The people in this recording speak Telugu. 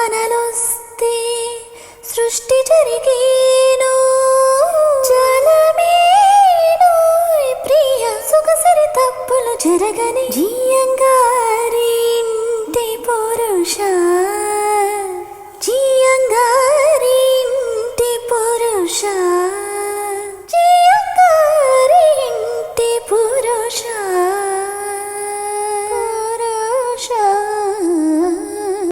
వానలొస్తే సృష్టి జరిగేను జలమేను ప్రియ సొగసరి తప్పులు జరగని జీయంగారింటి పురుష